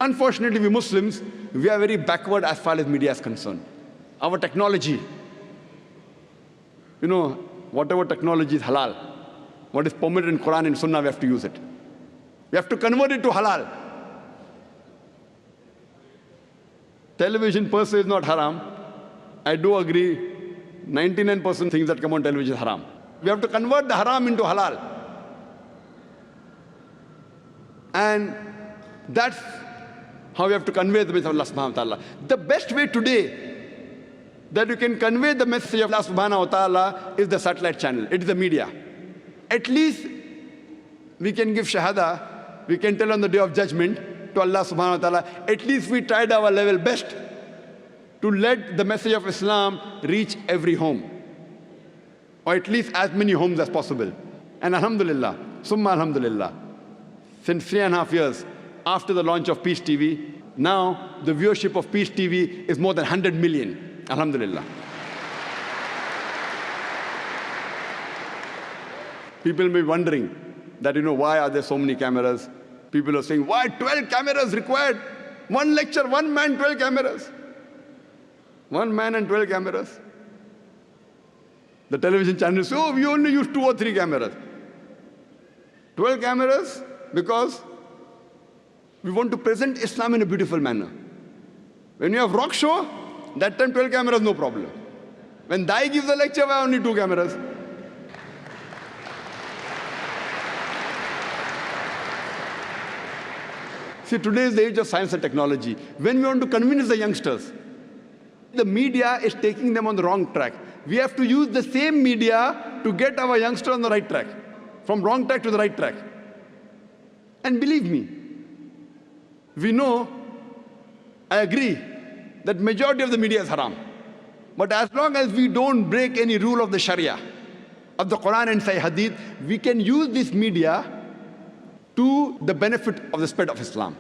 Unfortunately, we Muslims, we are very backward as far as media is concerned. Our technology, whatever technology is halal, what is permitted in Quran and Sunnah, we have to use it. We have to convert it to halal. Television per se is not haram. I do agree, 99% things that come on television is haram. We have to convert the haram into halal. And that's how we have to convey the message of Allah subhanahu wa ta'ala. The best way today that you can convey the message of Allah subhanahu wa ta'ala is the satellite channel. It is the media. At least we can give shahada, we can tell on the day of judgment to Allah subhanahu wa ta'ala, at least we tried our level best to let the message of Islam reach every home, or at least as many homes as possible. And alhamdulillah, summa alhamdulillah, since 3.5 years after the launch of Peace TV, now the viewership of Peace TV is more than 100 million. Alhamdulillah. People may be wondering that, why are there so many cameras? People are saying, why 12 cameras required? One lecture, one man, 12 cameras. One man and 12 cameras. The television channels say, we only use 2 or 3 cameras. 12 cameras because we want to present Islam in a beautiful manner. When you have rock show, that time 12 cameras, no problem. When Dai gives a lecture, why only 2 cameras? See, today is the age of science and technology. When we want to convince the youngsters, the media is taking them on the wrong track. We have to use the same media to get our youngsters on the right track, from wrong track to the right track. And believe me, we know, I agree, that majority of the media is haram. But as long as we don't break any rule of the Sharia, of the Quran and Sahih Hadith, we can use this media to the benefit of the spread of Islam.